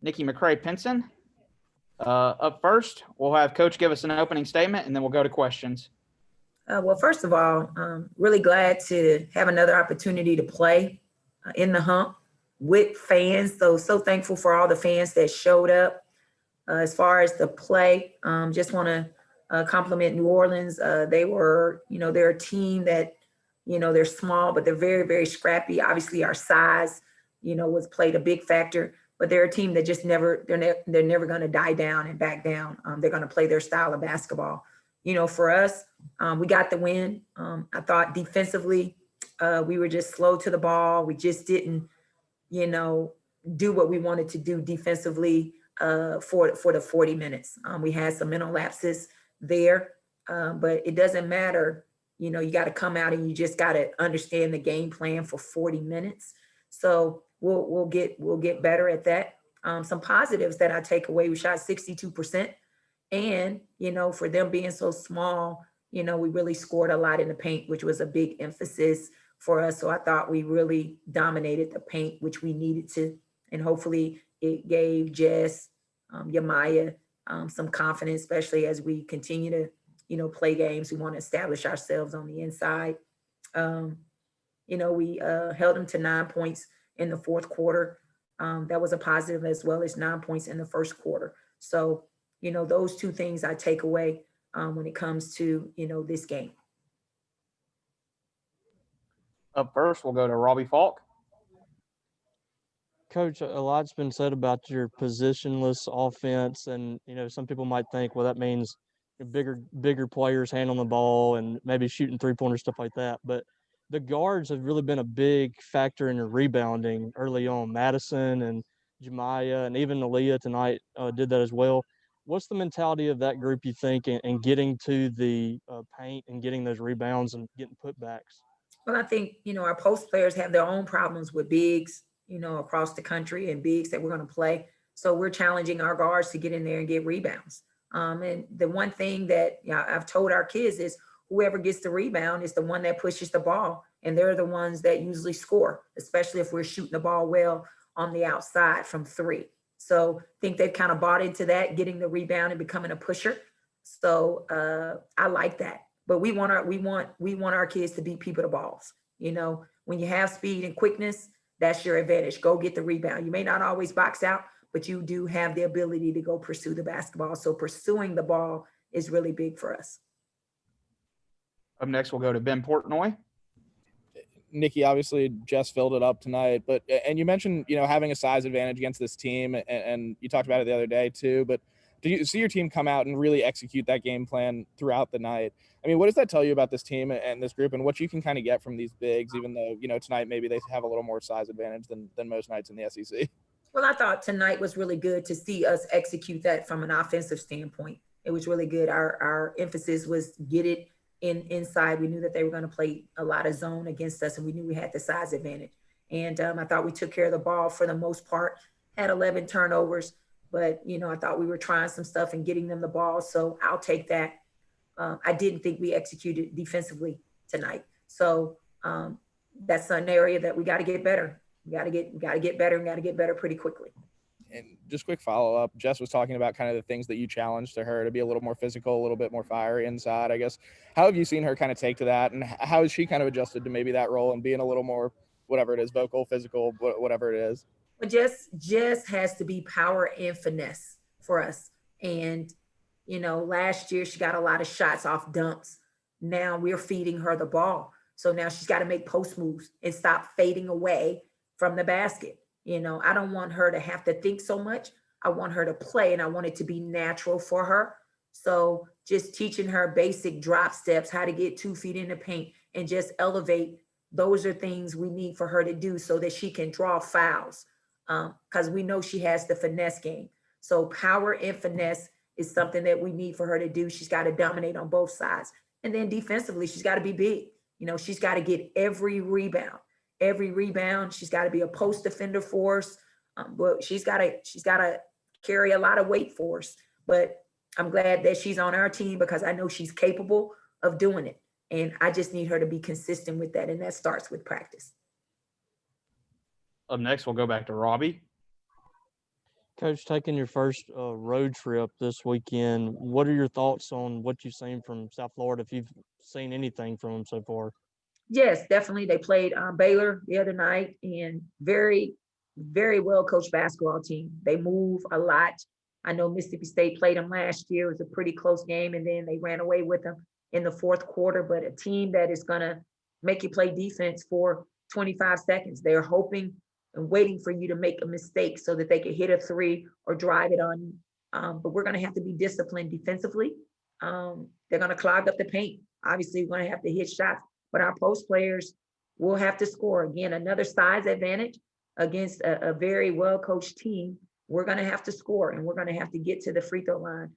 Nikki McCray-Penson. Up first, we'll have Coach give us an opening statement, and then we'll go to questions. Well, first of all, really glad to have another opportunity to play in the hump with fans. So thankful for all the fans that showed up. As far as the play, just want to compliment New Orleans. They were, they're a team that, they're small, but they're very, very scrappy. Obviously, our size, was played a big factor. But they're a team that just never, they're never going to die down and back down. They're going to play their style of basketball. For us, we got the win. I thought defensively, we were just slow to the ball. We just didn't, do what we wanted to do defensively for the 40 minutes. We had some mental lapses there, but it doesn't matter. You got to come out and you just got to understand the game plan for 40 minutes. So we'll get better at that. Some positives that I take away: we shot 62%, and for them being so small, we really scored a lot in the paint, which was a big emphasis for us. So I thought we really dominated the paint, which we needed to, and hopefully it gave Jess, Yamaya, some confidence, especially as we continue to play games. We want to establish ourselves on the inside. We held them to 9 points in the fourth quarter. That was a positive, as well as 9 points in the first quarter. So, those two things I take away when it comes to, this game. Up first, we'll go to Robbie Falk. Coach, a lot's been said about your positionless offense, and some people might think, well, that means bigger players handling the ball and maybe shooting three-pointers, stuff like that. But the guards have really been a big factor in your rebounding early on. Madison and Jemiah and even Aaliyah tonight did that as well. What's the mentality of that group, you think, in getting to the paint and getting those rebounds and getting putbacks? Well, I think, our post players have their own problems with bigs, across the country, and bigs that we're going to play. So we're challenging our guards to get in there and get rebounds. And the one thing that I've told our kids is whoever gets the rebound is the one that pushes the ball. And they're the ones that usually score, especially if we're shooting the ball well on the outside from three. So I think they've kind of bought into that, getting the rebound and becoming a pusher. So I like that. But we want our kids to beat people to balls. When you have speed and quickness, that's your advantage. Go get the rebound. You may not always box out, but you do have the ability to go pursue the basketball. So pursuing the ball is really big for us. Up next, we'll go to Ben Portnoy. Nikki obviously just filled it up tonight, and you mentioned, having a size advantage against this team, and you talked about it the other day too, but do you see your team come out and really execute that game plan throughout the night? I mean, what does that tell you about this team and this group, and what you can kind of get from these bigs, even though, tonight maybe they have a little more size advantage than most nights in the SEC? Well, I thought tonight was really good to see us execute that from an offensive standpoint. It was really good. Our emphasis was get it inside. We knew that they were going to play a lot of zone against us, and we knew we had the size advantage. And I thought we took care of the ball for the most part, had 11 turnovers, but, I thought we were trying some stuff and getting them the ball. So I'll take that. I didn't think we executed defensively tonight. So that's an area that we got to get better. We got to get better. We got to get better pretty quickly. And just quick follow-up, Jess was talking about kind of the things that you challenged to her to be a little more physical, a little bit more fire inside, I guess. How have you seen her kind of take to that, and how has she kind of adjusted to maybe that role and being a little more, whatever it is, vocal, physical, whatever it is? But Jess has to be power and finesse for us. And, last year she got a lot of shots off dumps. Now we're feeding her the ball. So now she's got to make post moves and stop fading away from the basket. I don't want her to have to think so much. I want her to play, and I want it to be natural for her. So just teaching her basic drop steps, how to get 2 feet in the paint and just elevate. Those are things we need for her to do so that she can draw fouls, because we know she has the finesse game. So power and finesse is something that we need for her to do. She's got to dominate on both sides. And then defensively, she's got to be big. She's got to get every rebound. She's got to be a post defender for us. But she's got to carry a lot of weight for us. But I'm glad that she's on our team, because I know she's capable of doing it. And I just need her to be consistent with that. And that starts with practice. Up next, we'll go back to Robbie. Coach, taking your first road trip this weekend, what are your thoughts on what you've seen from South Florida, if you've seen anything from them so far? Yes, definitely. They played Baylor the other night, and very, very well coached basketball team. They move a lot. I know Mississippi State played them last year. It was a pretty close game, and then they ran away with them in the fourth quarter. But a team that is going to make you play defense for 25 seconds. They're hoping and waiting for you to make a mistake so that they can hit a three or drive it on you. But we're going to have to be disciplined defensively. They're going to clog up the paint. Obviously, we're going to have to hit shots, but our post players will have to score. Again, another size advantage against a very well-coached team. We're going to have to score, and we're going to have to get to the free throw line.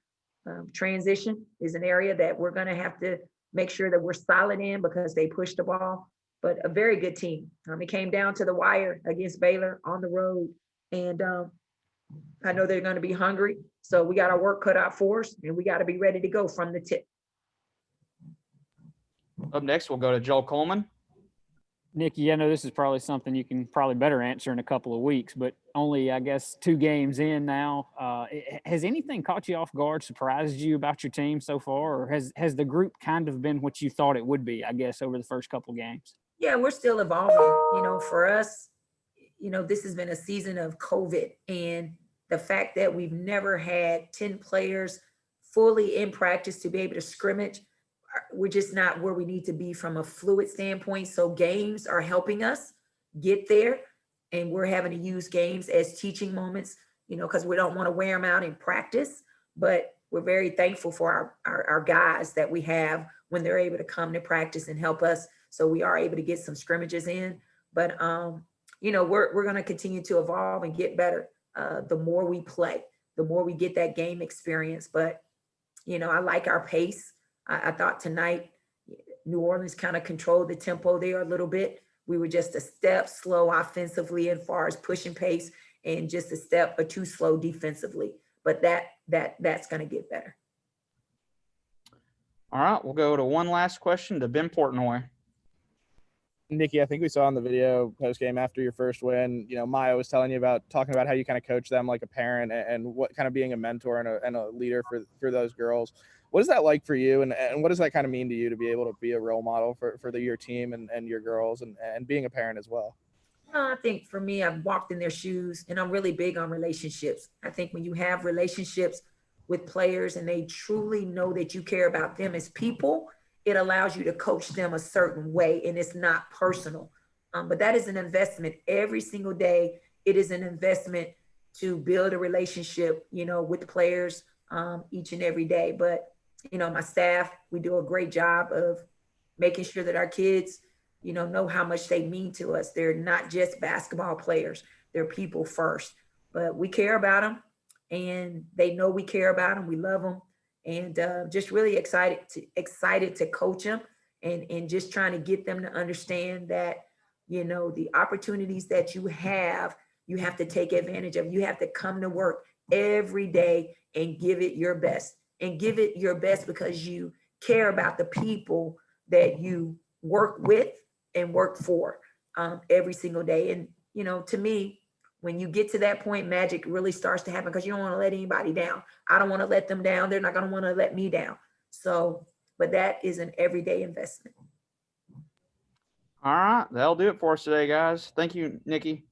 Transition is an area that we're going to have to make sure that we're solid in because they push the ball, but a very good team. It came down to the wire against Baylor on the road, and I know they're going to be hungry, so we got our work cut out for us, and we got to be ready to go from the tip. Up next, we'll go to Joel Coleman. Nikki, I know this is probably something you can probably better answer in a couple of weeks, but only, I guess, 2 games in now. Has anything caught you off guard, surprised you about your team so far, or has the group kind of been what you thought it would be, I guess, over the first couple of games? Yeah, we're still evolving. For us, this has been a season of COVID, and the fact that we've never had 10 players fully in practice to be able to scrimmage, we're just not where we need to be from a fluid standpoint. So games are helping us get there, and we're having to use games as teaching moments, because we don't want to wear them out in practice. But we're very thankful for our guys that we have when they're able to come to practice and help us. So we are able to get some scrimmages in. But we're going to continue to evolve and get better. The more we play, the more we get that game experience. But I like our pace. I thought tonight, New Orleans kind of controlled the tempo there a little bit. We were just a step slow offensively as far as pushing pace, and just a step or 2 slow defensively. But that's going to get better. All right, we'll go to one last question to Ben Portnoy. Nikki, I think we saw in the video post game after your first win, Maya was talking about how you kind of coach them like a parent, and what kind of being a mentor and a leader for those girls. What is that like for you, and what does that kind of mean to you to be able to be a role model for your team and your girls, and being a parent as well? I think for me, I've walked in their shoes, and I'm really big on relationships. I think when you have relationships with players and they truly know that you care about them as people, it allows you to coach them a certain way, and it's not personal. But that is an investment every single day. It is an investment to build a relationship, with players each and every day. But, my staff, we do a great job of making sure that our kids, know how much they mean to us. They're not just basketball players. They're people first. But we care about them, and they know we care about them. We love them. And just really excited to coach them, and just trying to get them to understand that, the opportunities that you have to take advantage of. You have to come to work every day and give it your best, and give it your best because you care about the people that you work with and work for every single day. And, to me, when you get to that point, magic really starts to happen, because you don't want to let anybody down. I don't want to let them down. They're not going to want to let me down. So, but that is an everyday investment. All right, that'll do it for us today, guys. Thank you, Nikki.